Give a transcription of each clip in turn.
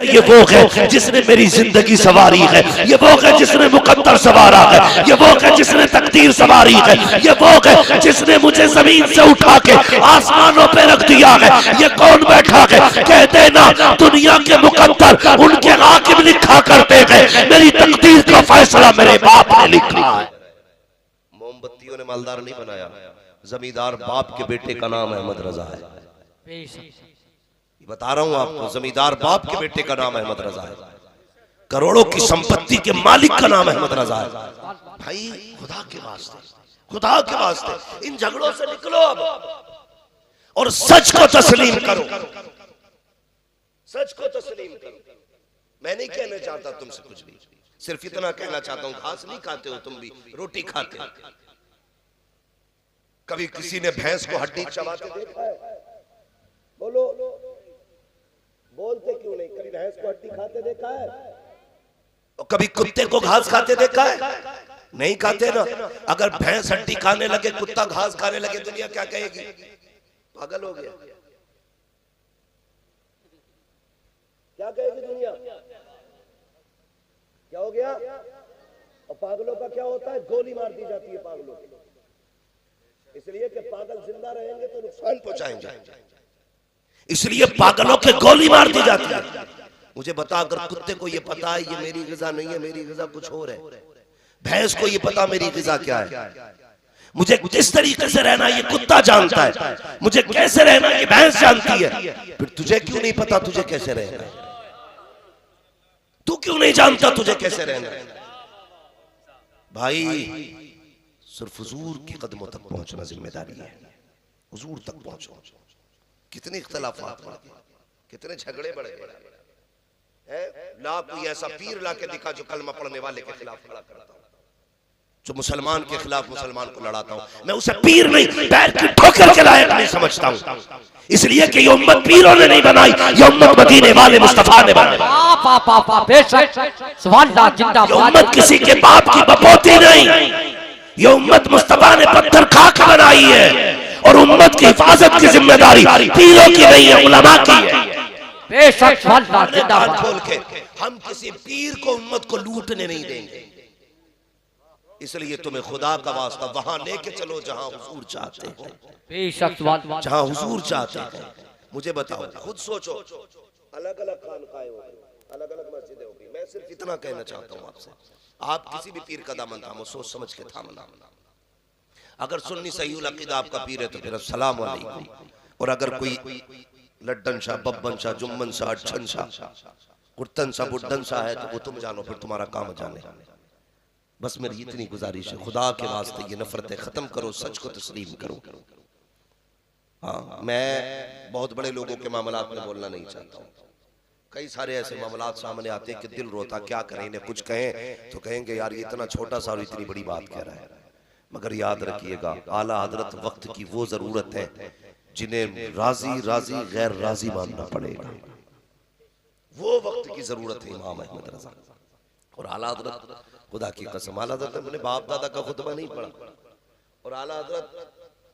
ये वो है जिसने मेरी जिंदगी सवारी है, ये वो है जिसने मुकद्दर सवारा है, ये वो है जिसने तकदीर सवारी है, ये वो है जिसने मुझे जमीन से उठा के आसमानों पे रख दिया है। ये कौन बैठा है? कह देना दुनिया के मुकद्दर उनके हाकिम लिखा करते हैं, मेरी तकदीर का फैसला मेरे बाप ने लिखा है। मोमबत्तियों ने मालदार नहीं बनाया, जमींदार बाप के बेटे का नाम अहमद रजा है। बता रहा हूं आपको, जमींदार बाप के बेटे का नाम अहमद रजा है। करोड़ों की संपत्ति के मालिक का नाम अहमद रजा है। भाई खुदा के वास्ते, खुदा के वास्ते इन झगड़ों से निकलो अब और सच को तस्लीम करो, सच को तस्लीम करो। मैं नहीं कहना चाहता तुमसे कुछ भी, सिर्फ इतना कहना चाहता हूं, घास नहीं खाते हो तुम भी, रोटी खाते हो। कभी किसी ने भैंस को हड्डी चबाते देखा है? बोलो, बोलते क्यों नहीं? कभी भैंस को हड्डी खाते देखा है? और कभी कुत्ते को घास खाते देखा है? नहीं खाते ना। अगर भैंस हड्डी खाने लगे, कुत्ता घास खाने लगे, दुनिया क्या कहेगी? पागल हो गया। क्या कहेगी दुनिया? क्या हो गया? और पागलों का क्या होता है? गोली मार दी जाती है पागलों की, इसलिए कि पागल जिंदा रहेंगे तो नुकसान पहुंचाएंगे, इसलिए पागलों के गोली मार दी जाती है। मुझे बता, अगर कुत्ते को ये पता है ये मेरी ग़िज़ा नहीं है, मेरी ग़िज़ा कुछ और है, भैंस को ये पता मेरी ग़िज़ा क्या है, मुझे किस तरीके से रहना ये कुत्ता जानता है, मुझे कैसे रहना ये भैंस जानती है, फिर तुझे क्यों नहीं पता तुझे कैसे रहना है? तू क्यों नहीं जानता तुझे कैसे रहना है? भाई सिर्फ हुजूर के कदमों तक पहुंचना जिम्मेदारी है। हुजूर तक पहुंचो। कितने इख्तलाफात बढ़ गए, कितने झगड़े बढ़ गए। ला कोई ऐसा पीर ला के दिखा जो कलमा पढ़ने वाले के खिलाफ खड़ा करता हूं, जो मुसलमान के खिलाफ मुसलमान को लड़ाता हूं। मैं उसे पीर नहीं, पैर की ठोकर के लायक नहीं समझता हूं, इसलिए कि ये उम्मत पीरों ने नहीं बनाई, ये उम्मत मदीने वाले मुस्तफा ने बनाई। ये उम्मत किसी के बाप की बपोती नहीं, ये उम्मत मुस्तफा ने पत्थर खाक बनाई है। और उम्मत की हिफाजत की जिम्मेदारी पीरों की नहीं है, उलमा की है। बेशक खोल के हम किसी पीर को उम्मत को लूटने नहीं देंगे, इसलिए तुम्हें खुदा का वास्ता वहां लेके चलो जहां हुजूर चाहते हैं, बेशक जहां हुजूर चाहते हैं। मुझे बताओ, खुद सोचो, अलग अलग खानकाएं होगी, अलग अलग मस्जिदें होगी, मैं सिर्फ इतना कहना चाहता हूं आपसे, आप किसी भी पीर का दामन थामो, सोच समझ के थामना। अगर सुन्नी सहीउल अकीदा आपका पीर है तो फिर अस्सलाम वालेकुम, और अगर कोई लड्डन शाह, बब्बन शाह, जुम्मन शाह, अठन शाह, कुर्तन शाह, बुड्ढन शाह है तो वो तुम जानो, फिर तुम्हारा काम जाने। बस मेरी इतनी गुजारिश है, खुदा के वास्ते ये नफरतें खत्म करो, सच को तस्लीम करो। हाँ, मैं बहुत बड़े लोगों के मामलात में बोलना नहीं चाहता हूँ, कई सारे ऐसे मामलात सामने आते हैं कि दिल रोता, क्या करें, इन्हें कुछ कहें तो कहेंगे यार ये इतना छोटा सा और इतनी बड़ी बात कह रहा है। मगर याद रखिएगा, आला हजरत वक्त की वो जरूरत है जिन्हें राजी राजी गैर राजी मानना पड़ेगा, वो वक्त की जरूरत है इमाम अहमद रजा। और आला हजरत, खुदा की कसम, आला हजरत अपने बाप दादा का खुतबा नहीं पढ़ा, और आला हजरत,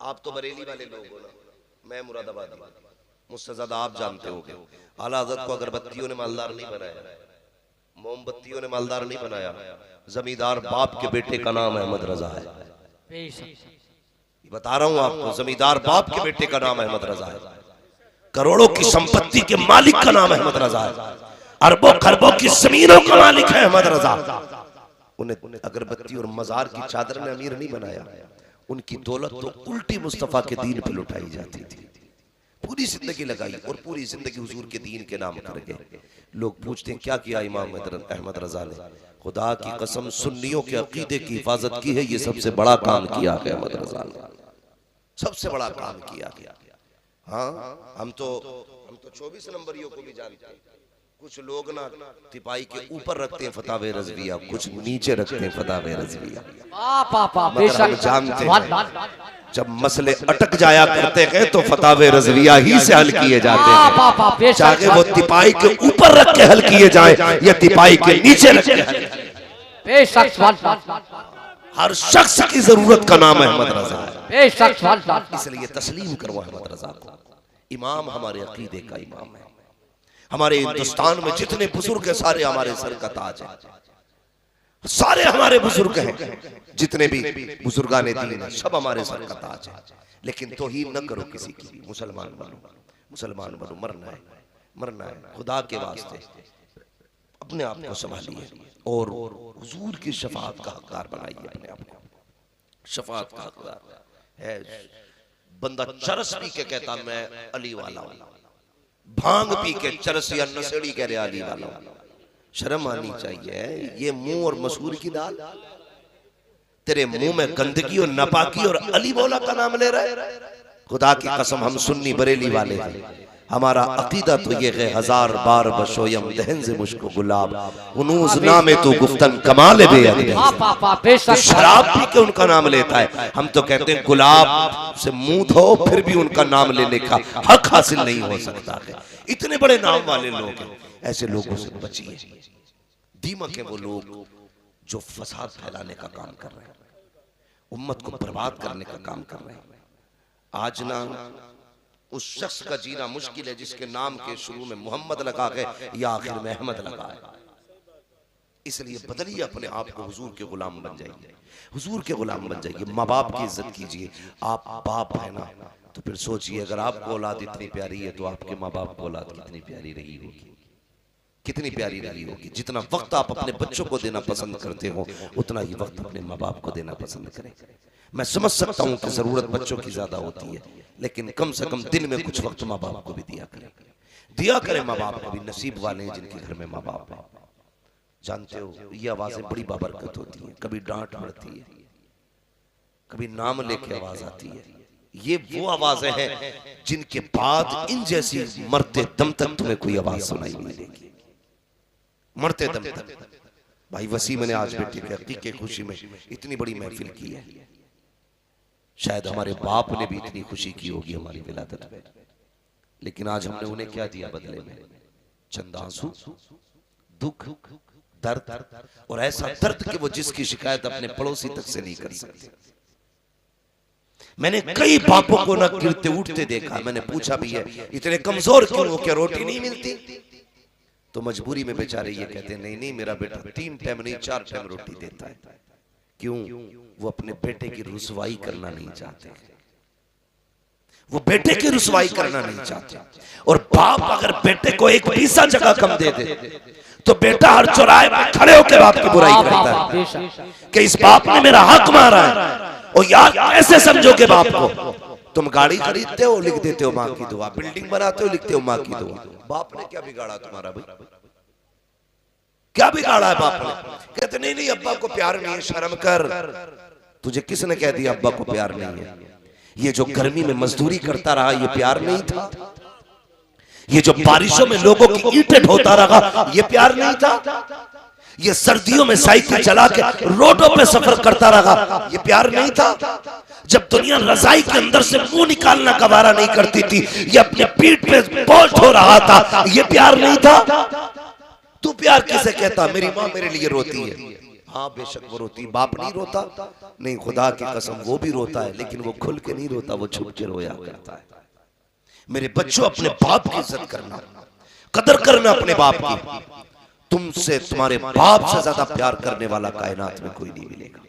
आप तो बरेली वाले लोग हो ना, मैं मुरादाबादी, मुझसे ज्यादा आप जानते होंगे। आला हजरत को अगरबत्तियों ने मालदार नहीं बनाया, मोमबत्तियों ने मालदार नहीं बनाया, जमींदार बाप के बेटे का नाम अहमद रजा है। बता रहा हूं आपको, जमींदार बाप के बेटे का नाम अहमद रजा है। करोड़ों की संपत्ति के मालिक का नाम अहमद रजा है, अरबों खरबों की जमीनों का मालिक है अहमद रजा। उन्हें अगरबत्ती और मजार की चादर ने अमीर नहीं बनाया, उनकी दौलत तो उल्टी मुस्तफा के दीन पर लुटाई जाती थी। पूरी जिंदगी लगाई और पूरी जिंदगी हुजूर के दीन के नाम कर गए। लोग पूछते हैं क्या किया इमाम अहमद रजा ने? खुदा की कसम, सुन्नियों के अकीदे की हिफाजत की है, ये सबसे बड़ा काम किया है अहमद रजा ने, सबसे बड़ा काम किया गया। हाँ, हम तो 24 नंबरियों को भी जानते हैं। कुछ लोग ना तिपाही के ऊपर रखते हैं फतावे रज़विया, कुछ नीचे रखते हैं फतावे रज़विया। मगर हम जानते हैं जब मसले अटक जाया करते हैं तो फतावे रज़विया ही से हल किए जाते हैं, चाहे वो तिपाही के ऊपर रख के हल किए जाए या तिपाही के नीचे रख के। हर शख्स की जरूरत का नाम अहमद रजा है, इसलिए तस्लीम करो अहमद रजा को। इमाम हमारे अकीदे का इमाम है, हमारे हिंदुस्तान में जितने बुजुर्ग हैं सारे हमारे सर का ताज है, सारे हमारे बुजुर्ग हैं, जितने भी बुजुर्गाने दीन हैं सब हमारे सर का ताज है। लेकिन तौहीन न करो किसी की, मुसलमान बनो, मुसलमान बनो, मरना है, मरना है, खुदा के वास्ते अपने आप को संभालिए और हुजूर की शफाअत का हकदार बनाइए अपने आप को। शफाअत का हकदार है बंदा चरस पी के कहता मैं अली वाला हूं, भांग पी के चरस या नशेड़ी कह रहे अली वाला हूं। शर्म आनी चाहिए। ये मुंह और मसूर की दाल, तेरे मुंह में गंदगी और नापाकी और अली मौला का नाम ले रहा है। खुदा की कसम हम सुन्नी बरेली वाले हैं, हमारा अकीदा तो ये है हजार बार बशोयम दहन से मुश्को गुलाब उनूस नामे तो गुफ्तन कमाल बे। शराब पी के उनका नाम लेता है, हम तो कहते हैं गुलाब से मुंह धो फिर भी उनका नाम लेने का हक हासिल नहीं हो सकता है। इतने बड़े नाम वाले लोग हैं, ऐसे लोगों से बचिए। दीमक है वो लोग जो फसाद फैलाने का काम कर रहे हैं, उम्मत को बर्बाद करने का काम कर रहे हैं। आज ना उस शख्स का जीना मुश्किल है जिसके नाम के शुरू में मोहम्मद लगा है या आखिर में अहमद लगा है। इसलिए बदलिए अपने आप को, हुजूर के गुलाम बन जाइए, हुजूर के गुलाम बन जाइए। माँ बाप की इज्जत कीजिए। आप बाप है ना, तो फिर सोचिए अगर आपको औलाद इतनी प्यारी है तो आपके माँ बाप को औलाद कितनी प्यारी रही होगी, कितनी प्यारी रही होगी। जितना वक्त आप अपने बच्चों को देना पसंद करते हो उतना ही वक्त अपने माँ बाप को देना पसंद करें। मैं समझ सकता हूं कि जरूरत बच्चों की ज्यादा होती है, लेकिन कम से कम दिन में कुछ वक्त माँ बाप को भी दिया करें, दिया करें माँ बाप को भी। नसीब वाले हैं जिनके घर में माँ बाप है। जानते हो ये आवाजें बड़ी बाबरकत होती हैं, कभी डांट पड़ती है, कभी नाम लेके आवाज आती है। ये वो आवाजें हैं जिनके बाद इन जैसी मरते दम तक तुम्हें कोई आवाज सुनाई नहीं देगी, मरते दम तक। भाई वसीम ने आज बेटे के हकीके खुशी में इतनी बड़ी महफिल की है, शायद हमारे बाप ने भी इतनी खुशी की होगी हमारी विलादत में, लेकिन आज हमने उन्हें क्या दिया बदले में? चंद आंसू, दुख, दर्द, और ऐसा दर्द कि वो जिसकी शिकायत अपने पड़ोसी तक से नहीं कर सकते। मैंने कई बापों को ना गिरते उठते देखा, मैंने पूछा भी है इतने कमजोर क्यों हो, क्या रोटी नहीं मिलती? तो मजबूरी में बेचारे ये कहते हैं नहीं नहीं मेरा बेटा 3 टाइम नहीं 4 टाइम रोटी देता है। क्यों? वो अपने बेटे की रुसवाई करना नहीं चाहते, वो बेटे की रुसवाई करना नहीं चाहते। और बाप अगर बेटे को एक पैसा जगह कम दे दे तो बेटा हर चौराहे पे खड़े होकर बाप की बुराई करता है कि इस बाप ने मेरा हक मारा है। और यार कैसे समझोगे बाप को? तुम गाड़ी खरीदते हो लिख देते हो माँ की दुआ, बिल्डिंग बनाते हो लिखते हो माँ की दुआ। बाप ने क्या बिगाड़ा तुम्हारा भाई? क्या बिगाड़ा है बाप ने? कहते नहीं नहीं अब्बा को प्यार नहीं है, शर्म कर। तुझे किसने कह दिया अब्बा को प्यार नहीं है? ये जो गर्मी में मजदूरी करता रहा ये प्यार नहीं था? ये जो बारिशों में लोगों की ईंटें ढोता रहा ये प्यार नहीं था? ये सर्दियों में साइकिल चला के रोडों पे सफर करता रहा ये प्यार नहीं था? जब दुनिया रजाई के अंदर से मुंह निकालना गवारा नहीं करती थी ये अपने पीठ पे बोझ हो रहा था, ये प्यार नहीं था? तू प्यार किसे कहता? मेरी माँ मेरे लिए रोती है। हाँ बेशक वो रोती, बाप नहीं रोता? नहीं, खुदा की कसम वो भी रोता है, लेकिन वो खुल के नहीं रोता, वो छुप के रोया करता है। मेरे बच्चों अपने बाप की इज्जत करना, कदर करना अपने बाप की। तुमसे तुम्हारे बाप से ज्यादा प्यार करने वाला कायनात में कोई नहीं मिलेगा।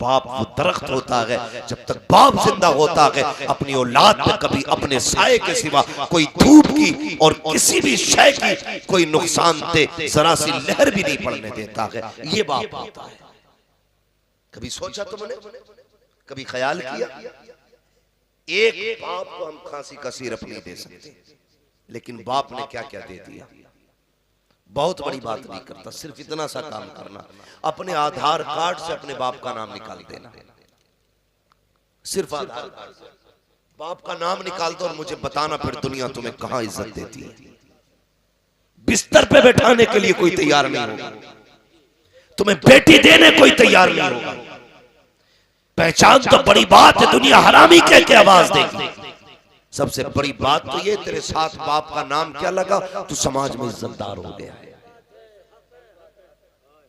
बाप वो दरख्त होता है, जब तक बाप जिंदा होता है अपनी औलाद में कभी अपने साये के सिवा कोई धूप की और किसी भी शय की कोई नुकसान दे जरा सी लहर भी नहीं पड़ने देता है। ये बाप होता है। कभी सोचा तुमने, कभी ख्याल किया? एक बाप को हम खांसी का सिरप नहीं दे सकते, लेकिन बाप ने क्या क्या दे दिया। बहुत बड़ी बात नहीं करता, सिर्फ इतना सा काम करना, अपने आधार कार्ड से अपने बाप का नाम निकाल देना। सिर्फ आधार कार्ड से बाप का नाम निकाल दो और मुझे बताना फिर दुनिया तुम्हें कहां इज्जत देती है। बिस्तर पे बैठाने के लिए कोई तैयार नहीं होगा, तुम्हें बेटी देने कोई तैयार नहीं होगा। पहचान तो बड़ी बात है, दुनिया हरामी कह के आवाज देगी। सबसे बड़ी बात तो ये तेरे साथ बाप का नाम क्या लगा, तू समाज में इज्जतदार हो गया।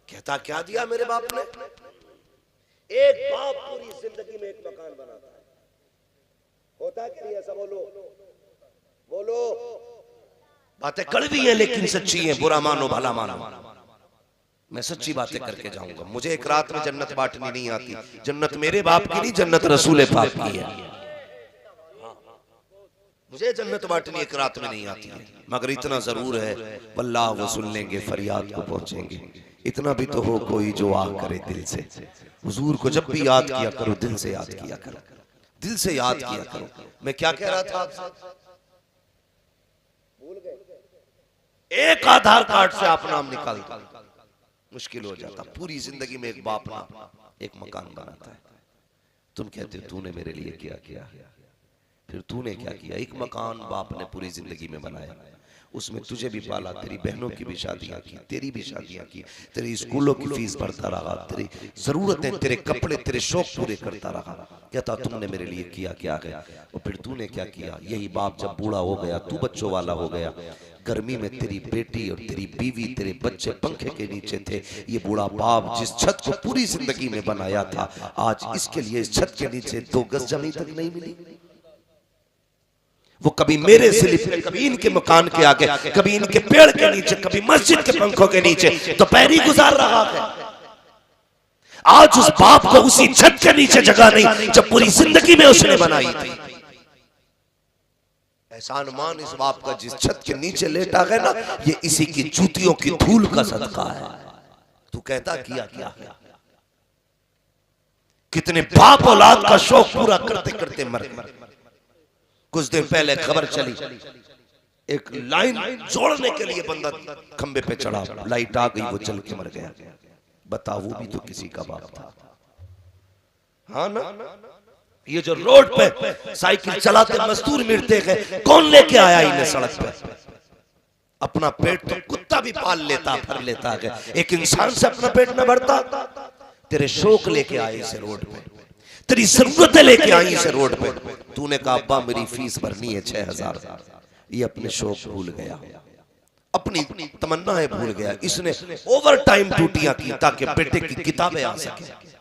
कहता क्या दिया मेरे बाप ने? एक बाप पूरी जिंदगी में एक मकान बनाता है। होता है कि नहीं? ऐसा बोलो बोलो। बातें कड़वी हैं लेकिन सच्ची हैं, बुरा मानो भला मानो। मैं सच्ची बातें करके जाऊंगा। मुझे एक रात में जन्नत बांटनी नहीं आती। जन्नत मेरे बाप की नहीं, जन्नत रसूल पाक की है। मुझे जन्नत बांटनी एक रात में नहीं आती है, मगर इतना जरूर है वल्लाह वो सुन लेंगे, फरियाद को पहुंचेंगे। इतना भी तो हो कोई जो आ करे दिल से। हुजूर को जब भी याद किया करो, दिल से याद किया करो, दिल से याद किया करो। मैं क्या कह रहा था आपसे? भूल गए। एक आधार कार्ड से आप नाम निकाल दो, मुश्किल हो जाता। पूरी जिंदगी में एक बाप ना एक मकान बनाता है। तुम कहते हो तूने मेरे लिए क्या किया, फिर तूने क्या किया? एक मकान बाप ने पूरी जिंदगी में बनाया, उसमें तुझे भी पाला, तेरी बहनों की भी शादियां की, तेरी भी शादियां की, तेरी स्कूलों की फीस भरता रहा, तेरी जरूरतें, तेरे कपड़े, तेरे शौक पूरे करता रहा। कहता तुमने मेरे लिए किया क्या है? और फिर तूने क्या किया? यही बाप जब बूढ़ा हो गया, तू बच्चों वाला हो गया, गर्मी में तेरी बेटी और तेरी बीवी, तेरे बच्चे पंखे के नीचे थे। ये बूढ़ा बाप जिस छत को पूरी जिंदगी में बनाया था, आज इसके लिए इस छत के नीचे 2 गज जमीन तक नहीं मिली। वो कभी मेरे स्लिप पे, कभी इनके मकान के आगे, कभी इनके पेड़ के नीचे, कभी मस्जिद के पंखों के नीचे तो पैरी गुजार रहा है। आज उस बाप को उसी छत के नीचे जगह नहीं जब पूरी जिंदगी में उसने बनाई थी। एहसान मान इस बाप का जिस छत के नीचे लेटा है ना, ये इसी की जूतियों की धूल का सदका है। तू कहता किया क्या है? कितने बाप औलाद का शौक पूरा करते करते मर गए। कुछ दिन पहले खबर चली, एक लाइन जोड़ने के लिए बंदा खंबे पे चढ़ा, लाइट आ गई, वो जल के मर गया। बताओ, वो भी तो किसी का बाप था। हाँ ना? ये जो रोड पे साइकिल चलाते मजदूर मिलते हैं, कौन लेके आया इन्हें सड़क पे? अपना पेट तो कुत्ता भी पाल लेता, भर लेता है, एक इंसान से अपना पेट न भरता। तेरे शौक लेके आए इसे रोड पे, तेरी जरूरतें लेके आई इसे रोड पे। तूने कहा अब्बा मेरी फीस भरनी है 6000। ये अपने शौक भूल गया, अपनी तमन्नाएं भूल गया। इसने ओवर टाइम ड्यूटियां की ताकि बेटे की किताबें आ सके।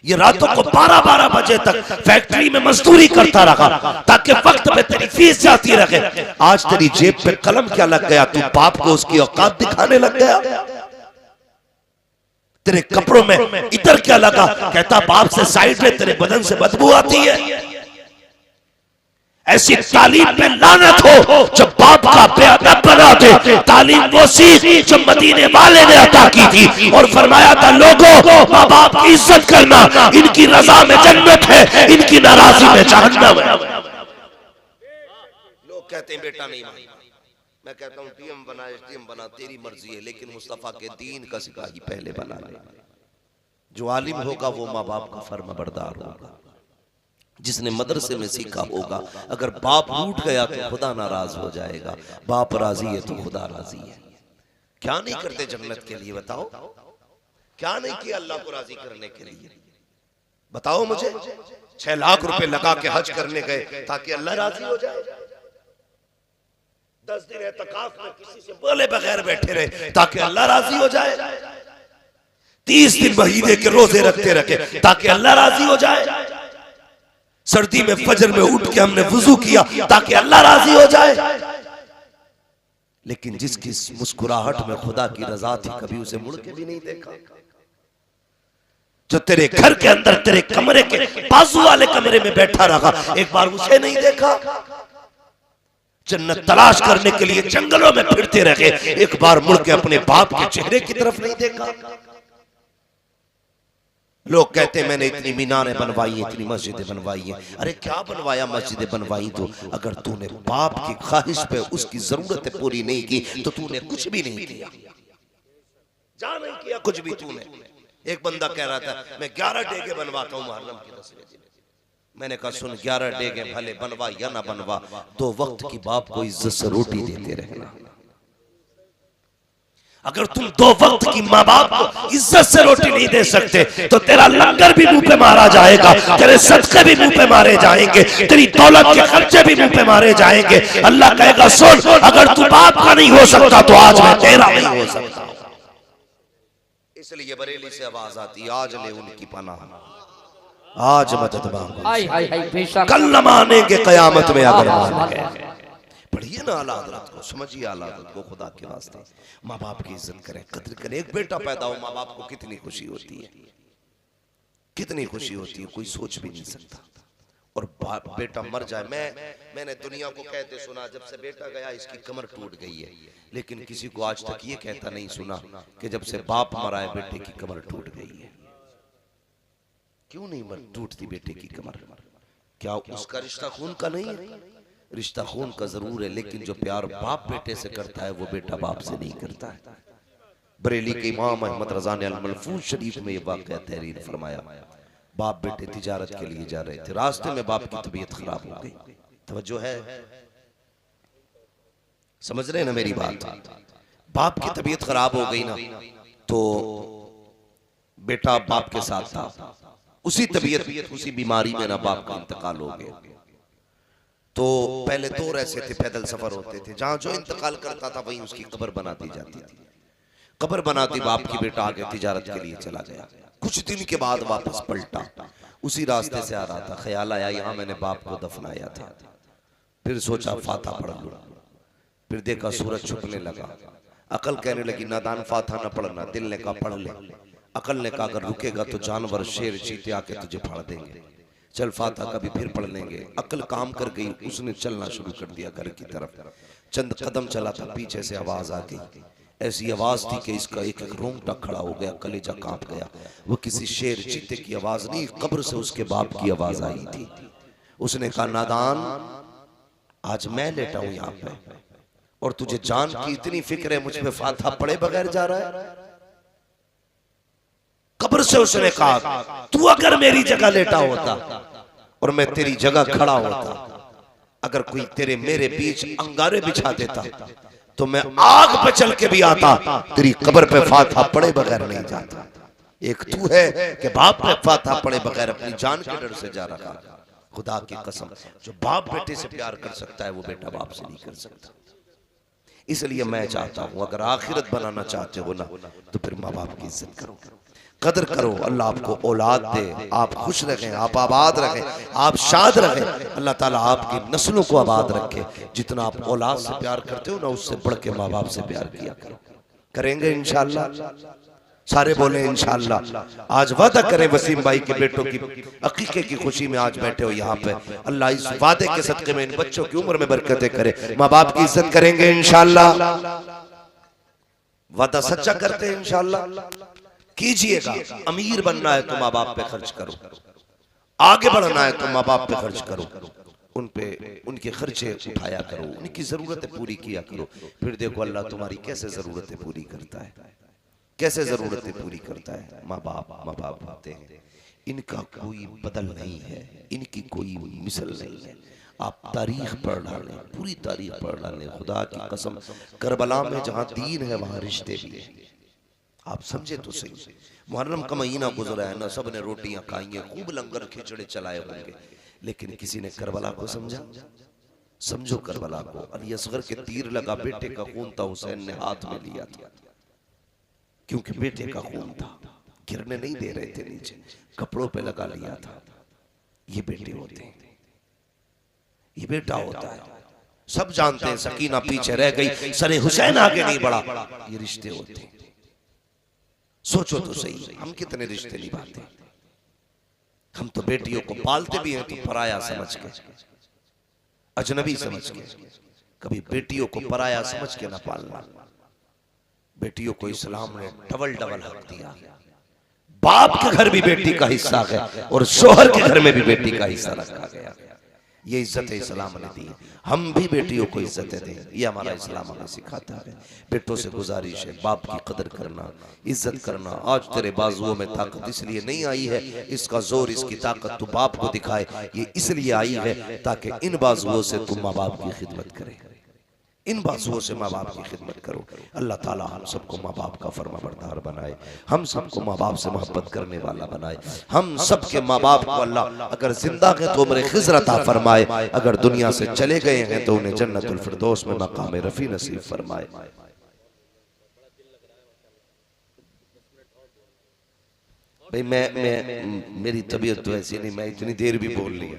ये रातों को 12-12 बजे तक फैक्ट्री में मजदूरी करता रहा ताकि वक्त पे तेरी फीस जाती रहे। आज तेरी जेब पे कलम क्या लग गया? तू बाप को उसकी औकात दिखाने लग गया। तेरे कपड़ों में इतर क्या लगा? कहता बाप से साइड में, तेरे बदन से बदबू आती है। ऐसी तालीम पे लानत हो जब बाप का बेअदब बना दे। तालीम वो सीख जो मदीने वाले ने अता की थी और फरमाया था लोगों, माँ बाप की इज्जत करना, इनकी रजा में जन्नत है, इनकी नाराजी में जहन्नम है। लोग कहते हैं बेटा नहीं मानी, मैं कहता हूँ डीएम बना, एसडीएम बना, तेरी मर्जी है, लेकिन मुस्तफा के दीन का सिपाही पहले बना ले। जो आलिम होगा वो माँ बाप का फर्माबरदार होगा। जिसने मदरसे में सीखा होगा, अगर बाप रूठ गया तो खुदा नाराज हो जाएगा। बाप राजी है तो खुदा राजी है। क्या नहीं करते जन्नत के लिए? बताओ, क्या नहीं किया अल्लाह को राजी करने के लिए? बताओ मुझे। 6 लाख रुपए लगा के हज करने गए ताकि अल्लाह राजी हो जाए। 10 दिन एतकाफ में किसी से बोले बगैर बैठे रहे ताकि अल्लाह राजी हो जाए। 30 दिन महीने के रोजे रखते रखे ताकि अल्लाह राजी हो जाए। सर्दी में फजर में उठ के हमने वुजू किया ताकि अल्लाह राजी हो जाए। लेकिन जिसकी मुस्कुराहट में खुदा की रजा थी, कभी उसे मुड़ के भी नहीं देखा। जो तेरे घर के अंदर, तेरे कमरे के बाजू वाले कमरे में बैठा रहा, एक बार उसे नहीं देखा। जन्नत तलाश करने के लिए जंगलों में फिरते रहे, एक बार मुड़ के अपने बाप के चेहरे की तरफ नहीं देखा। लोग कहते हैं मैंने इतनी मीनारें बनवाई हैं, इतनी मस्जिदें बनवाई हैं। अरे क्या बनवाया? मस्जिदें बनवाई तो अगर तूने बाप की ख्वाहिश पे उसकी जरूरतें पूरी नहीं की तो तूने कुछ भी नहीं किया। जा नहीं किया कुछ भी तूने। एक बंदा कह रहा था मैं 11 डेगे बनवाता हूँ मुहर्रम के 10वें दिन। मैंने कहा सुन, 11 डेगे भले बनवा या ना बनवा, 2 वक्त की बाप को इज्जत से रोटी देते रहना। अगर तुम 2 वक्त की माँ बाप को इज्जत से रोटी नहीं दे सकते तो तेरा लंगर भी मुंह पे मारा जाएगा, तेरे सदके भी मुंह पे मारे जाएंगे, तेरी दौलत के खर्चे भी मुंह पे मारे जाएंगे। अल्लाह कहेगा सुन, अगर तू बाप का नहीं हो सकता तो आज मैं तेरा नहीं हो सकता। इसलिए बरेली से आवाज आती, आज ले उनकी पनाह, आज मदद मांगो, कल न मानेंगे कयामत में अगर मान गए। पढ़िए ना आला हज़रत को, समझिए आला हज़रत को, खुदा के वास्ते माँ बाप की इज्जत करें, कद्र करें। एक बेटा पैदा हो माँ बाप को कितनी खुशी होती है, कितनी खुशी होती है, कोई सोच भी नहीं सकता। और बेटा मर जाए, मैंने दुनिया को कहते सुना, जब से बेटा गया इसकी कमर टूट गई है, लेकिन किसी को आज तक ये कहता नहीं सुना कि जब से बाप मरा है बेटे की कमर टूट गई है। क्यों नहीं टूटती बेटे की कमर? क्या उसका रिश्ता खून का नहीं है? रिश्ता खून का जरूर है, लेकिन जो प्यार बाप बेटे से करता है वो बेटा बाप से नहीं करता है। बरेली के इमाम अहमद रजा ने अल-मलफूज शरीफ में ये वाक़या तहरीर फरमाया। बाप बेटे तिजारत के लिए जा रहे थे, रास्ते में बाप की तबीयत खराब हो गई। तवज्जो है, समझ रहे हैं ना मेरी बात? बाप की तबीयत खराब हो गई ना, तो बेटा बाप के साथ था, उसी तबीयत उसी बीमारी में ना बाप का इंतकाल हो गया। तो पहले दो ऐसे थे, पैदल सफर होते थे, जहां जो इंतकाल करता था वहीं उसकी कब्र बना दी जाती थी। कब्र बनाती बाप की बेटा आगे तिजारत के लिए चला गया। कुछ दिन के बाद वापस पलटा, उसी रास्ते से आ रहा था, ख्याल आया यहाँ मैंने बाप को दफनाया था। फिर सोचा फाता पढ़ लूं, फिर देखा सूरज छुपने लगा। अकल कहने लगी नादान फाता न पढ़ना, दिल ने कहा पढ़ ले। अकल ने कहा अगर रुकेगा तो जानवर शेर चीते आके तुझे फाड़ देंगे, चल फाता कभी फिर पढ़ लेंगे। अकल काम कर गई, उसने चलना शुरू कर दिया घर की तरफ। चंद कदम चला था, पीछे से आवाज आ गई, ऐसी आवाज थी कि इसका एक एक रोंगटा खड़ा हो गया, कलेजा कांप गया। वो किसी शेर चीते की आवाज नहीं, कब्र से उसके बाप की आवाज आई थी। उसने कहा नादान आज मैं लेटा हूं यहाँ पे और तुझे जान की इतनी फिक्र है, मुझ पे फाता पड़े बगैर जा रहा है। कब्र से उसने कहा तू अगर मेरी जगह लेटा होता और मैं तेरी जगह खड़ा होता, अगर कोई तेरे मेरे बीच अंगारे बिछा देता तो मैं आग पे चल के भी आता, तेरी कब्र पे फाता पड़े बगैर नहीं जाता। एक तू है कि बाप पे फाता पड़े बगैर अपनी जान के डर से जा रहा। खुदा की कसम, जो बाप बेटे से प्यार कर सकता है वो बेटा बाप से नहीं कर सकता। इसलिए मैं चाहता हूं अगर आखिरत बनाना चाहते हो ना, तो फिर माँ बाप की इज्जत करो, कदर करो। अल्लाह आपको औलाद दे, आप खुश रहें, आप आबाद रहें, आप शाद रहें। अल्लाह ताला आपकी नस्लों को आबाद रखे। जितना आप औलाद से प्यार करते हो ना, उससे बढ़ के माँ बाप से प्यार किया करो। करेंगे इंशाअल्लाह? सारे बोले इंशाअल्लाह। आज वादा करें, वसीम भाई के बेटों की अकीके की खुशी में आज बैठे हो यहाँ पे, अल्लाह इस वादे के सदके में इन बच्चों की उम्र में बरकतें करे। माँ बाप की इज्जत करेंगे इंशाअल्लाह। वादा सच्चा करते हैं इंशाअल्लाह, कीजिएगा। अमीर बनना है तो माँ बाप पे खर्च करो, आगे बढ़ना है तो माँ बाप पे खर्च करो, उन पे उनके खर्चे उठाया करो, उनकी जरूरतें पूरी किया करो। फिर देखो अल्लाह तुम्हारी कैसे जरूरतें पूरी करता है, कैसे जरूरतें पूरी करता है। माँ बाप होते हैं, इनका कोई बदल नहीं है, इनकी कोई मिसल नहीं है। आप तारीख पढ़ डालें, पूरी तारीख पढ़ डालें, खुदा की कसम करबला में जहाँ दीन है वहाँ रिश्ते भी है। आप समझे तो सही, मुहर्रम का महीना गुजरा है ना, सब ने रोटियां खाई हैं, खूब लंगर खिचड़े चलाए होंगे, लेकिन किसी ने करबला को समझा? समझो करबला को, अली असगर के तीर लगा, बेटे का खून था, हुसैन ने हाथ में लिया था, क्योंकि बेटे का खून था, गिरने नहीं दे रहे थे नीचे, कपड़ों पे लगा लिया था। ये बेटे होते हैं, ये बेटा होता है। सब जानते हैं सकीना पीछे रह गई, सरे हुसैन आगे नहीं बढ़ा, ये रिश्ते होते हैं। सोचो तो सही, हम कितने रिश्ते निभाते। हम तो बेटियों को पालते भी हैं तो पराया समझ के, अजनबी समझ के। कभी बेटियों को पराया समझ के ना पालना। बेटियों को इस्लाम ने डबल डबल हक दिया। बाप के घर भी बेटी का हिस्सा है और शोहर के घर में भी बेटी का हिस्सा रखा गया। ये इज्जत इस्लाम ने दी, हम भी बेटियों को इज्जत दें, ये हमारा इस्लाम हमें सिखाता है। बेटों से गुजारिश है, बाप की कदर करना, इज्जत करना। आज तेरे बाजुओं में ताकत इसलिए नहीं आई है, इसका जोर, इसकी ताकत तू बाप को दिखाए, ये इसलिए आई है ताकि इन बाजुओं से तुम माँ बाप की खिदमत करे, इन बाजुओं से माँ बाप की खिदमत करो। अल्लाह ताला हम सबको माँ बाप का फरमाबरदार बनाए, हम सबको माँ बाप से मोहब्बत करने वाला बनाए। हम सबके माँ बाप को अल्लाह अगर जिंदा है तो उम्र खिज़्र अता फरमाए, अगर दुनिया से चले गए हैं तो उन्हें जन्नतुल फिरदौस में मकाम रफ़ी नसीब फरमाए। भाई मैं मेरी तबीयत तो ऐसी नहीं, मैं इतनी देर भी बोल ली।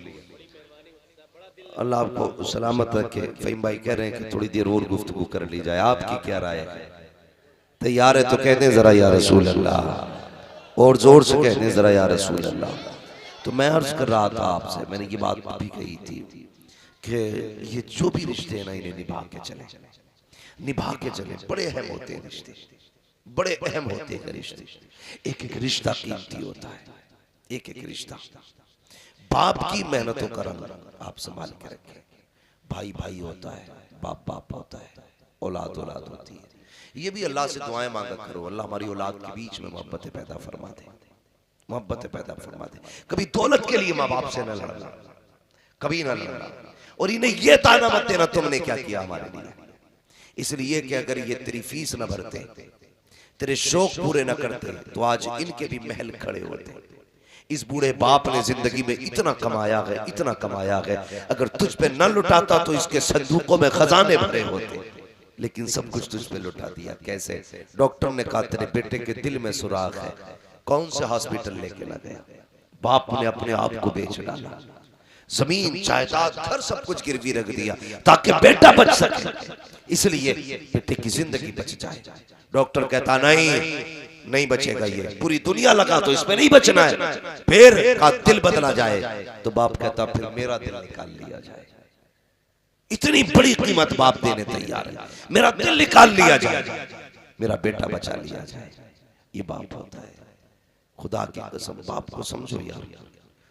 अल्लाह आपको सलामत रखे। फ़हीम भाई कह रहे हैं कि थोड़ी देर और गुफ्तगू कर ली जाए, आपकी क्या राय है? तैयार है तो कहते हैं जरा या रसूल अल्लाह, और जोर से कहते हैं जरा या रसूल अल्लाह। तो मैं अर्ज कर रहा था आपसे, मैंने ये बात भी कही थी कि ये जो भी रिश्ते हैं ना, इन्हें निभा के चले, निभा के चले। बड़े अहम होते हैं रिश्ते, बड़े अहम होते हैं रिश्ते। एक एक रिश्ता कीमती होता है, एक एक रिश्ता। बाप की मेहनतों का रंग आप संभाल के रखें। भाई भाई होता है, बाप बाप होता है, औलाद औलाद होती है। ये भी अल्लाह से दुआएं मांगा करो, अल्लाह हमारी औलाद के बीच में मोहब्बतें पैदा फरमा दे, मोहब्बतें पैदा फरमा दे। कभी दौलत के लिए माँ बाप से न लड़ना, कभी ना लड़ना। और इन्हें ये ताना मत देना तुमने क्या किया हमारे लिए, इसलिए कि अगर ये तेरी फीस न भरते, तेरे शौक पूरे न करते, तो आज इनके भी महल खड़े होते। इस बूढ़े बाप ने जिंदगी में इतना कमाया है, इतना कमाया है, अगर तुझ पे न लुटाता तो इसके संदूकों में खजाने भरे होते, लेकिन सब कुछ तुझ पे लुटा दिया। कैसे? डॉक्टर ने कहा तेरे बेटे के दिल में सुराख है, कौन से हॉस्पिटल लेके ना गया, बाप ने अपने आप को बेच डाला, जमीन जायदाद घर सब कुछ गिरवी रख दिया ताकि बेटा बच सके, इसलिए बेटे की जिंदगी बच जाए। डॉक्टर कहता नहीं बचेगा, ये पूरी दुनिया लगा तो इसमें नहीं बचना है। फिर का दिल बदला जाए, तो बाप कहता फिर मेरा दिल निकाल लिया जाए। इतनी बड़ी कीमत बाप देने तैयार है, मेरा दिल निकाल लिया जाए, मेरा बेटा बचा लिया जाए। ये बाप होता है। खुदा की कसम, बाप को समझो यार,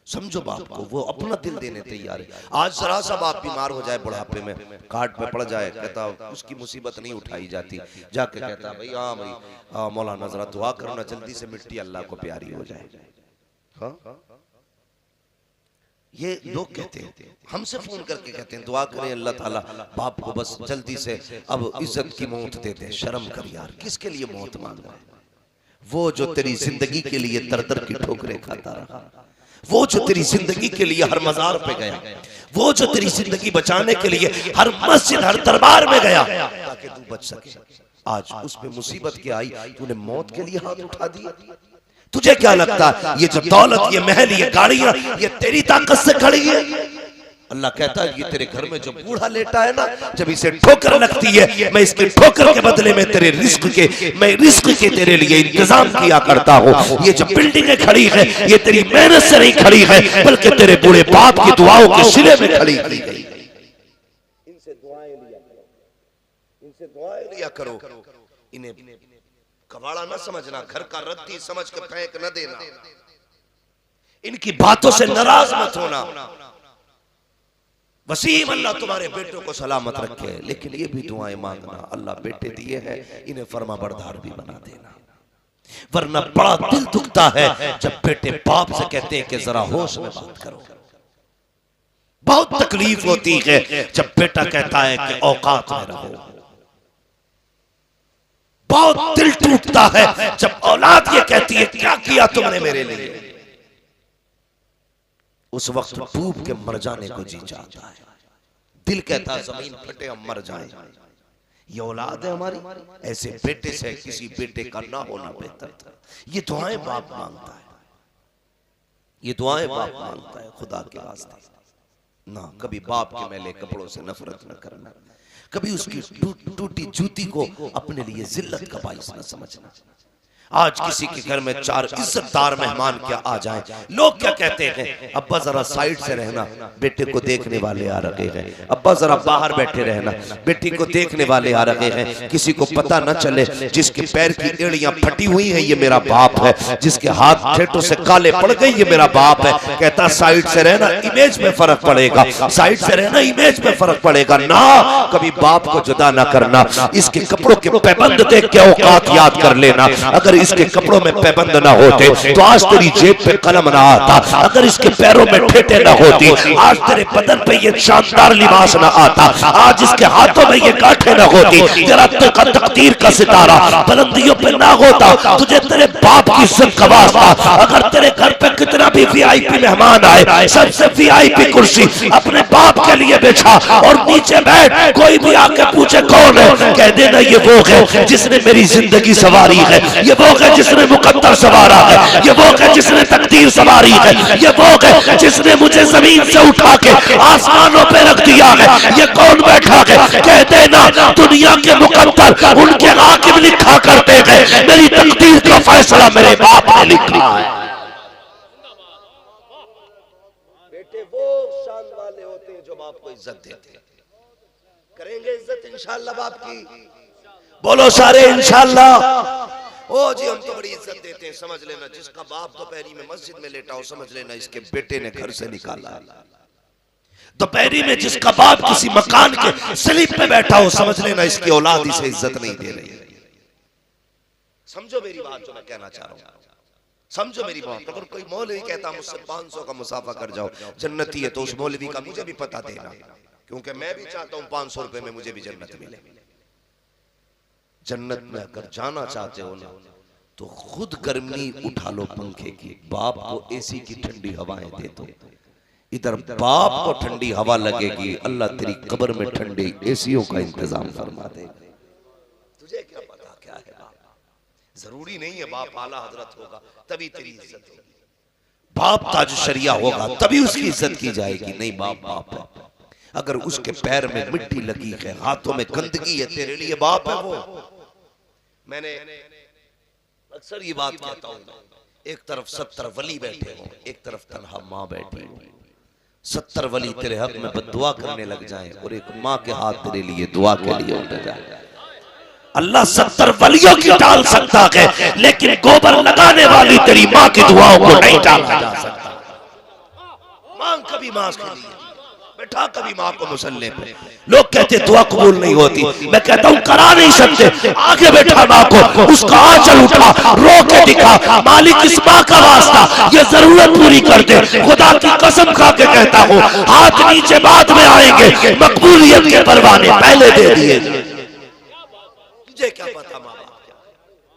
समझो बाप को, वो अपना दिल देने तैयार है। आज जरा सा बाप बीमार हो जाए, बुढ़ापे में कार्ड पे पड़ जाए, कहता उसकी मुसीबत नहीं उठाई जाती, जाके कहता भाई हाँ भाई मौलाना जरा दुआ करना जल्दी से मिट्टी अल्लाह को प्यारी हो जाए। हाँ, ये लोग कहते हैं, हमसे फोन करके कहते हैं दुआ करें अल्लाह ताला बाप को बस जल्दी से अब इज्जत की मौत दे दे। शर्म कर यार, किसके लिए मौत मांगना है? वो जो तेरी जिंदगी के लिए दर दर की ठोकरें खाता रहा, वो जो तेरी जिंदगी के लिए हर मजार पे गया, वो जो तेरी जिंदगी बचाने के लिए हर मस्जिद हर दरबार में गया ताकि तू बच सके, आज उस पे मुसीबत क्या आई, तूने मौत के लिए हाथ उठा दिया। तुझे क्या लगता है ये जो दौलत, ये महल, ये गाड़ियां, ये तेरी ताकत से खड़ी है? अल्लाह कहता है ये तेरे घर में जो बूढ़ा लेटा है ना, जब इसे ठोकर लगती है, मैं इसके ठोकर के बदले में तेरे रिस्क के तेरे लिए इंतजाम किया करता हूँ। ये जो बिल्डिंगें खड़ी है, ये तेरी मेहनत से नहीं खड़ी है, बल्कि तेरे बूढ़े बाप की दुआओं के सिले में खड़ी की गई। इनसे दुआएं लिया करो, इनसे दुआएं लिया करो। इन्हें कबाड़ा न समझना, घर का रद्दी समझ के फेंक न देना, इनकी बातों से नाराज मत होना। वसीम अल्लाह तुम्हारे बेटों को सलामत रखे, लेकिन ये भी दुआएं मांगना, अल्लाह बेटे दिए हैं इन्हें फरमा बरदार भी बना देना, वरना बड़ा दिल दुखता है जब बेटे बाप से कहते हैं कि जरा होश में बात करो। बहुत तकलीफ होती है जब बेटा कहता है कि औकात में रहो। बहुत दिल टूटता है जब औलाद ये कहती है क्या किया तुमने मेरे लिए। उस वक्त डूब के मर जाने को जी चाहता है, दिल कहता है जमीन फटे हम मर जाएं। ये औलाद है हमारी, ऐसे बेटे से किसी बेटे का ना होना बेहतर था। ये दुआएं बाप मांगता है, ये दुआएं बाप मांगता है। खुदा के वास्ते ना कभी बाप के मैले कपड़ों से नफरत न करना, कभी उसकी टूटी जूती को अपने लिए जिल्लत का बाइस न समझना। आज किसी के घर में चार इज्जतदार मेहमान क्या आ जाएं, लोग क्या कहते हैं, अब्बा जरा साइड से रहना, बेटे को देखने वाले आ रखे हैं। अब्बा जरा बाहर बैठे रहना, बेटी को देखने वाले आ रखे हैं। किसी को पता न चले जिसके पैर की एड़ियां फटी हुई हैं ये मेरा बाप है, जिसके हाथ ठेठों से काले पड़ गए ये मेरा बाप है। कहता साइड से रहना, इमेज में फर्क पड़ेगा, साइड से रहना, इमेज में फर्क पड़ेगा। ना कभी बाप को जुदा ना करना। इसके कपड़ों के पैबंद देख के औकात याद कर लेना। अगर इसके कपड़ों में पैबंद ना होते तो आज तेरी जेब पे कलम ना आता, अगर इसके पैरों में ठेठे ना होती आज तेरे बदन पे ये शानदार लिबास ना आता, आज इसके हाथों में ये गांठें ना होती, तेरा तकदीर का सितारा बुलंदियों पे ना होता, तुझे तेरे बाप की इज्जत का वास्ता। अगर तेरे घर पे कितना भी वीआईपी मेहमान आए, सबसे वीआईपी कुर्सी अपने बाप के लिए बिछा और नीचे बैठ, कोई भी आके पूछे कौन है, कह देना ये वो है जिसने मेरी जिंदगी सवारी है, ये वो है जिसने मुकद्दर संवारा है, ये वो है जिसने तकदीर संवारी है, ये वो है जिसने मुझे जमीन से उठा के आसमानों पे रख दिया है। ये कौन बैठा है? कहते ना दुनिया के मुकद्दर उनके हाकिम लिखा करते हैं, मेरी तकदीर का फैसला मेरे बाप ने लिखा है। बेटे वो शान वाले होते हैं जो बाप को इज्जत देते हैं। करेंगे इज्जत इंशाअल्लाह बाप की, बोलो सारे इंशाअल्लाह। ओ जी हम तो बड़ी इज्जत देते हैं, समझ लेना जिसका बाप दोपहरी में मस्जिद में लेटा हो, समझ लेना इसके बेटे ने घर से निकाला है। दोपहरी में जिसका बाप किसी मकान के स्लीप पे बैठा हो, समझ लेना इसकी औलाद इसे इज्जत नहीं दे रही। समझो मेरी बात जो मैं कहना चाह रहा हूं, समझो मेरी बात। अगर कोई मौलवी कहता मुझसे 500 का मुसाफा कर जाओ जन्नती है, तो उस मौलवी का मुझे भी पता देना, क्योंकि मैं भी चाहता हूं 500 रुपए में मुझे भी जन्नत मिले। जन्नत में अगर जाना चाहते हो ना तो खुद गर्मी उठा लो पंखे की, बाप को एसी की ठंडी हवाएं दे दो। इधर बाप को ठंडी हवा लगेगी, अल्लाह तेरी कब्र में ठंडी एसीओ का इंतजाम फरमा देगा। तुझे क्या पता क्या है बाप? जरूरी नहीं है बाप आला हजरत होगा तभी तेरी इज्जत होगी, बाप ताज शरिया होगा तभी उसकी इज्जत की जाएगी। नहीं, बाप बाप है। अगर उसके पैर में मिट्टी लगी है, हाथों में गंदगी है, तेरे लिए बाप है वो। मैंने अक्सर ये बात कहता हूं, एक तरफ 70 वली बैठे हो, एक तरफ तन्हा माँ बैठी हो। 70 वली तेरे हक में बद्दुआ करने लग जाए और एक माँ के हाथ तेरे लिए दुआ के लिए उठ जाए। अल्लाह 70 वलियों की टाल सकता है, लेकिन गोबर लगाने वाली तेरी माँ की दुआओं को नहीं टाला जा सकता। मांग कभी माँ के लिए, बैठा कभी माँ को मुसल्ले पे। लोग कहते दुआ कबूल नहीं होती, मैं कहता हूँ करा नहीं सकते। आगे बैठा माँ को उसका आंचल उठा, रो के दिखा, मालिक इस माँ का वास्ता ये जरूरत पूरी कर दे। खुदा की कसम खा के कहता हूँ, हाथ नीचे बाद में आएंगे, मकबूलियत के परवाने पहले दे दिए। तुझे क्या पता माँ बाप क्या?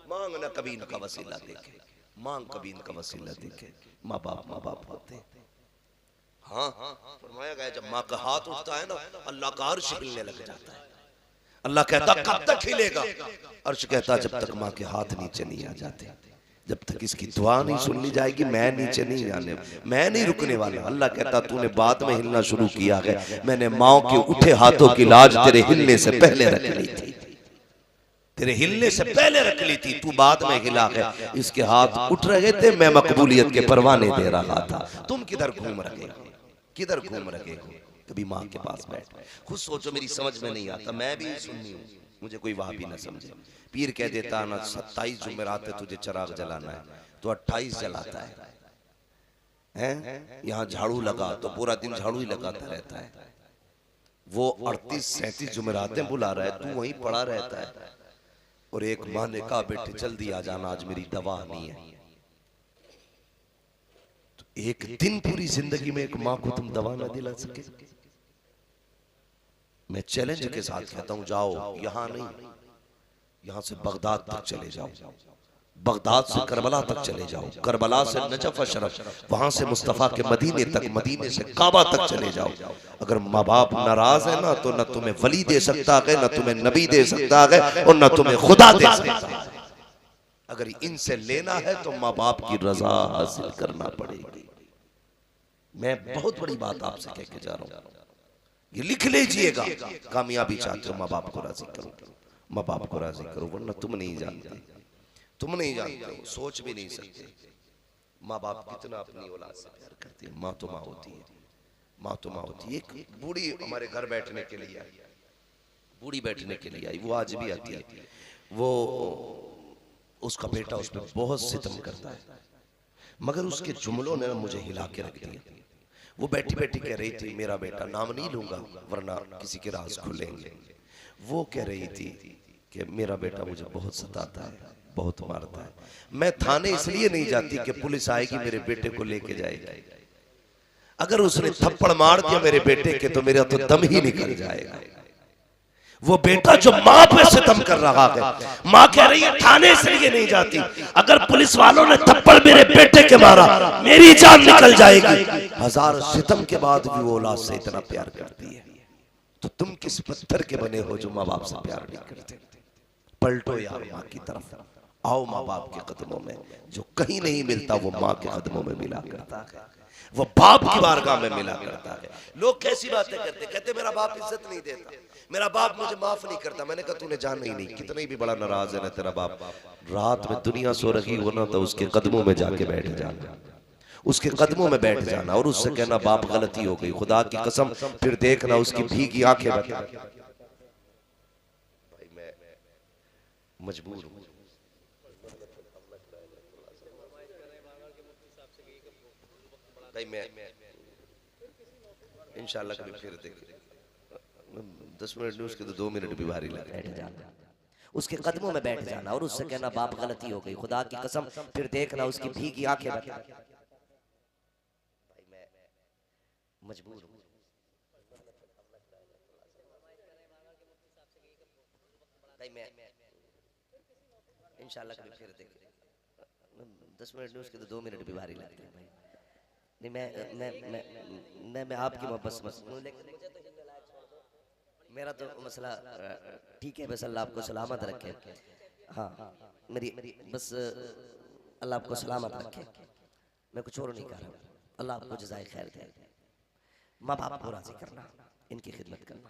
मांग ना कभी इनका वसीला देखे, मांग कभी इनका वसीला देखे। माँ बाप होते हैं। हाँ, फरमाया गया जब माँ का हाथ उठता है ना, अल्लाह का अर्श हिलने लग जाता है। अल्लाह कहता कब तक हिलेगा? अर्श कहता जब तक माँ के हाथ नीचे नहीं आ जाते, जब तक इसकी दुआ नहीं सुन ली जाएगी, मैं नीचे नहीं जाने, मैं नहीं रुकने वाला। अल्लाह कहता तूने बाद में हिलना शुरू किया है, मैंने माँ के उठे हाथों की लाज तेरे हिलने से पहले रख ली थी, तेरे हिलने से पहले रख ली थी, तू बाद में हिला है। इसके हाथ उठ रहे थे, मैं मकबूलियत के परवाने दे रहा था। तुम किधर घूम रहे हो, किधर घूम रहे हो? कभी माँ के पास बैठ। खुद सोचो, मेरी समझ में नहीं आता, मैं भी सुन्नी हूँ, मुझे कोई वहां भी ना समझे। पीर कह देता ना 27 जुमेरात है तुझे चिराग जलाना है, तो 28 जलाता है। यहाँ झाड़ू लगा तो पूरा दिन झाड़ू ही लगाता रहता है। वो 38-37 जुमेरातें बुला रहा है, तू वहीं पड़ा रहता है। और एक माँ ने कहा बेटे जल्दी आ जाना, आज मेरी दवा नहीं है। तो एक दिन पूरी जिंदगी में एक माँ को तुम दवा ना दिला सके? मैं चैलेंज के साथ कहता हूं, जाओ, यहां नहीं, यहां से बगदाद तक चले जाओ, बगदाद से करबला तक चले जाओ, करबला से नजफ अशरफ, वहां से मुस्तफा के मदीने तक, मदीने से काबा तक चले जाओ। अगर माँ बाप नाराज है ना, तो न तुम्हें वली दे सकता है, न तुम्हें नबी दे सकता है, और न तुम्हें खुदा दे सकता है। अगर इनसे लेना है तो माँ बाप की रजा हासिल करना पड़ेगी। मैं बहुत बड़ी बात आपसे कह के जा रहा हूं, ये लिख लीजिएगा। कामयाबी चाहते हो, माँ बाप को राजी करो, माँ बाप को राजी करो, वरना तुम नहीं जानते, तुम नहीं जानते हो, सोच भी नहीं सकते माँ बाप कितना अपनी औलाद से प्यार करते हैं। माँ तो माँ होती है, माँ तो माँ होती है। एक बूढ़ी हमारे घर बैठने के लिए आई, बूढ़ी बैठने के लिए आई, वो आज भी आती है। वो उसका बेटा उस पर बहुत सितम करता है, मगर उसके जुमलों ने मुझे हिला के रख दिया। वो बैठी बैठी कह रही थी, मेरा बेटा, नाम नहीं लूंगा वरना किसी के राज खुलेंगे। वो कह रही थी कि मेरा बेटा मुझे बहुत सताता है, बहुत मारता है। मैं थाने इसलिए नहीं जाती कि पुलिस आएगी मेरे बेटे को लेके जाएगी। अगर उसने थप्पड़ मार दिया मेरे बेटे के तो मेरा तो दम ही निकल जाएगा। वो बेटा जो माँ पे सितम कर रहा है, माँ कह रही है थाने इसलिए नहीं जाती, अगर पुलिस वालों ने थप्पड़ मेरे बेटे के मारा मेरी जान निकल जाएगी। हजार सितम के बाद भी वो औलाद से इतना प्यार करती है। तो तुम किस पत्थर के बने हो जो माँ बाप से प्यार नहीं करते? पलटो यार माँ की तरफ, आओ माँ बाप के कदमों में, जो कहीं नहीं मिलता वो माँ के कदमों में मिला करता है, वो बाप की बारगाह में मिला करता है। लोग कैसी बातें करते, कहते मेरा बाप इज्जत नहीं देता, मेरा बाप मुझे माफ नहीं करता। मैंने कहा तूने जाना ही नहीं, कितना भी बड़ा नाराज है ना तेरा बाप, रात में दुनिया सो रही हो ना तो उसके कदमों में जाके बैठ जाना, उसके कदमों में बैठ जाना और उससे कहना बाप गलती हो गई, खुदा की कसम, फिर देखना उसकी भीगी आंखें बता। भाई मैं मजबूर हूं, भाई मैं इंशाल्लाह कभी फिर देखेंगे। 10 मिनट नहीं, उसके तो 2 मिनट भी भारी लगे। बैठ जाना, उसके कदमों में बैठ जाना और उससे कहना बाप गलती हो गई, खुदा की कसम, फिर देखना उसकी भीगी आंखें बता। भाई मैं मजबूर हूं, भाई मैं इंशाल्लाह कभी फिर देखेंगे। 10 मिनट नहीं, उसके तो 2 मिनट भी भारी लगते हैं भाई। नहीं मैं आपकी मोहब्बत समझता हूं, लेकिन मुझे तो हिलने लायक छोड़ दो। मेरा तो मसला ठीक है, बस अल्लाह आपको सलामत रखे। हाँ मेरी बस अल्लाह आपको सलामत रखे, मैं कुछ और नहीं कर रहा हूँ। अल्लाह आपको जज़ाए खैर दे। माँ बाप को राजी करना, इनकी खिदमत करना,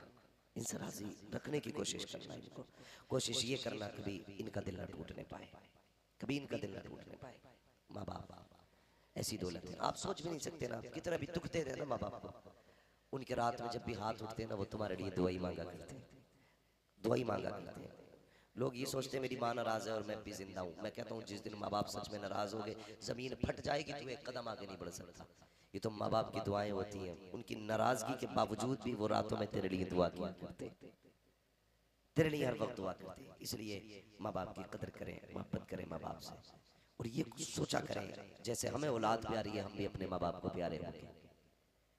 इनसे राजी रखने की कोशिश करना, इनको कोशिश ये करना कभी इनका दिल न टूटने पाए, कभी इनका दिल न टूटने पाए। माँ बाप ऐसी दौलत है, आप सोच भी नहीं सकते ना, कितना भी दुख दे देना माँ बाप को, उनके रात में जब भी हाथ उठते हैं ना, वो तुम्हारे लिए दुआई मांगा करते हैं, दुआई मांगा करते हैं। लोग ये सोचते हैं मेरी माँ नाराज है और मैं भी जिंदा हूँ। मैं कहता हूँ जिस दिन माँ बाप सच में नाराज हो गए, जमीन फट जाएगी, तू एक कदम आगे नहीं बढ़ सकता। ये तो माँ बाप की दुआएं होती हैं, उनकी नाराजगी के बावजूद भी वो रातों में तेरे लिए दुआ किया करते, तेरे लिए हर वक्त दुआ करते। इसलिए माँ बाप की कदर करें, मोहब्बत करें माँ बाप से, और ये सोचा करें जैसे हमें औलाद प्यारी है, हम भी अपने माँ बाप को प्यारे होंगे।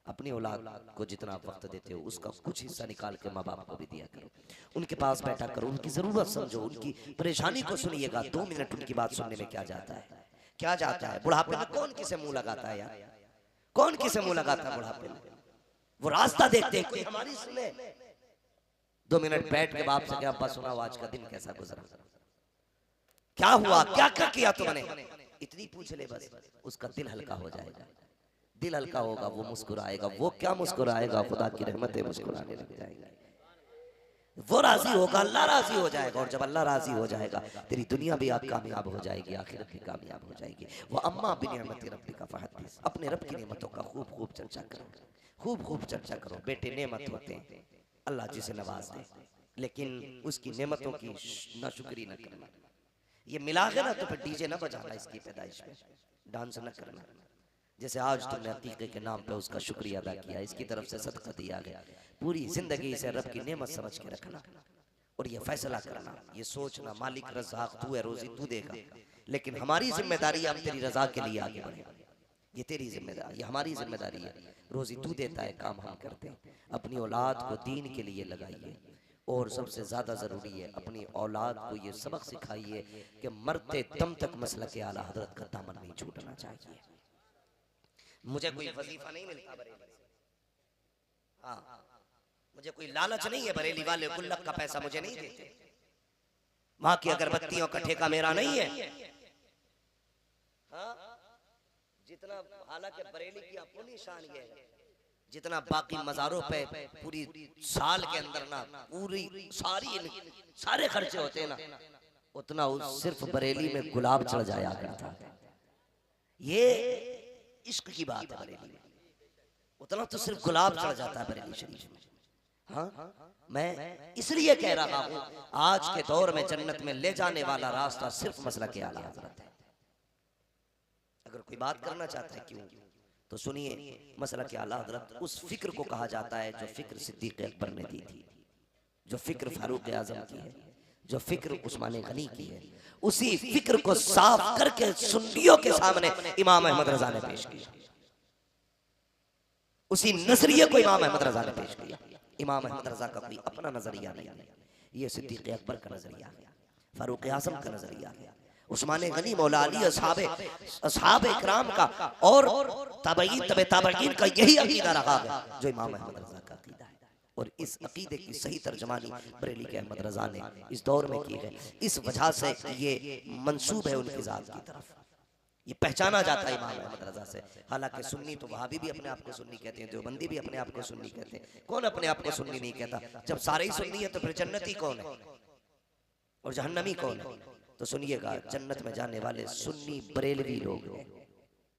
अपनी औलाद को जितना आप वक्त देते हो उसका कुछ हिस्सा निकाल के माँ बाप को भी दिया करो, उनके पास बैठा करो, उनकी जरूरत समझो, उनकी परेशानी को सुनिएगा। 2 मिनट उनकी बात सुनने में क्या जाता है, क्या जाता है। बुढ़ापे में कौन किसे मुंह लगाता है यार, कौन किसे मुंह लगाता है बुढ़ापे में। वो रास्ता देखते हैं, कोई हमारी सुने। 2 मिनट बैठ के बाप से क्या अब्बा सुनाओ आज का दिन कैसा गुजरा, क्या हुआ, क्या क्या किया तुमने, इतनी पूछ ले बस, उसका दिल हल्का हो जाएगा। दिल हल्का होगा, वो मुस्कुराएगा। वो क्या मुस्कुराएगा, खुदा की रहमतें मुस्कुराने लग जाएगी। वो राजी होगा, अल्लाह राजी हो जाएगा, और जब अल्लाह राजी हो जाएगा तेरी दुनिया भी आप कामयाब हो जाएगी, आखिरत भी कामयाब हो जाएगी। वो अम्मा बिनिअमति रब्बिका फहद्दिस, अपने रब की नेमतों का खूब खूब चर्चा करो, खूब खूब चर्चा करो। बेटे नेमत होते हैं, अल्लाह जिसे नवाज दे, लेकिन उसकी नेमतों की नाशुक्री न करना। ये मिला है ना तो फिर डीजे ना बजाना, इसकी पैदाइश में डांस न करना। जैसे आज तुमने अतीके के नाम पे उसका शुक्रिया अदा किया, इसकी तरफ से सदका दिया गया, पूरी जिंदगी इसे रब की नेमत समझ के रखना, और ये फैसला करना, ये सोचना मालिक रज़ाक तू है, रोजी तू देगा, लेकिन हमारी जिम्मेदारी हम तेरी रजा के लिए आगे बढ़े। ये तेरी जिम्मेदारी, ये हमारी जिम्मेदारी है। रोजी तू देता है, काम हम करते हैं। अपनी औलाद को दीन के लिए लगाइए, और सबसे ज्यादा जरूरी है अपनी औलाद को ये सबक सिखाइए कि मरते दम तक मसलक के आला हजरत का दामन नहीं छूटना चाहिए। मुझे कोई वजीफा नहीं मिलता बरेली से, हाँ मुझे कोई लालच नहीं है, बरेली वाले गुल्लक का पैसा मुझे नहीं देते, माँ की अगरबत्तियों का ठेका मेरा नहीं है। हाँ जितना, हालांकि बरेली की अपनी शान ये है, जितना बाकी मज़ारों पे पूरी साल के अंदर ना पूरी सारे खर्चे होते हैं ना, उतना सिर्फ बरेली में गुलाब चढ़ जाया करता है। ये इश्क की बात है, बरेली में उतना तो सिर्फ गुलाब चढ़ जाता है बरेली शरीफ में। हाँ मैं इसलिए कह रहा हूँ, आज के दौर में जन्नत में ले जाने वाला रास्ता सिर्फ मसलक के आला हज़रत है। अगर कोई बात करना चाहता है क्यों, तो सुनिए, मसलक के आला हज़रत उस फिक्र को कहा जाता है जो फिक्र सिद्दीक़ अकबर ने दी थी, जो फिक्र फारूक आज़म की है, जो फिक्र उस्मान गनी की है। उसी फिक्र को साफ करके सुन्नियों के सामने इमाम अहमद रज़ा ने पेश किया, उसी नजरिए को इमाम अहमद रज़ा ने पेश किया। इमाम अहमद रज़ा का कोई अपना नजरिया नहीं है, ये सिद्दीक़ अकबर का नजरिया है, फारूक आज़म का नजरिया है, उस्मान गनी, मौला अली, असहाब इकराम का और ताबईन, तबे ताबईन का यही अकीदा रहा है जो इमाम अहमद रज़ा का अकीदा है। और इस अकीदे की सही तर्जमानी बरेली के अहमद रजा ने इस दौर में की है। इस वजह से ये मंसूब है उनकी ज़ात की तरफ, ये पहचाना जाता है इमाम अहमद रजा से। हालांकि सुन्नी तो वहाबी भी अपने आप को सुन्नी कहते हैं, देवबंदी भी अपने आप को सुन्नी कहते हैं। कौन अपने आप को सुन्नी नहीं कहता? जब सारे ही सुन्नी है तो फिर जन्नती कौन है और जहन्नमी कौन है? तो सुनिएगा, जन्नत में जाने वाले सुन्नी बरेलवी लोग हैं।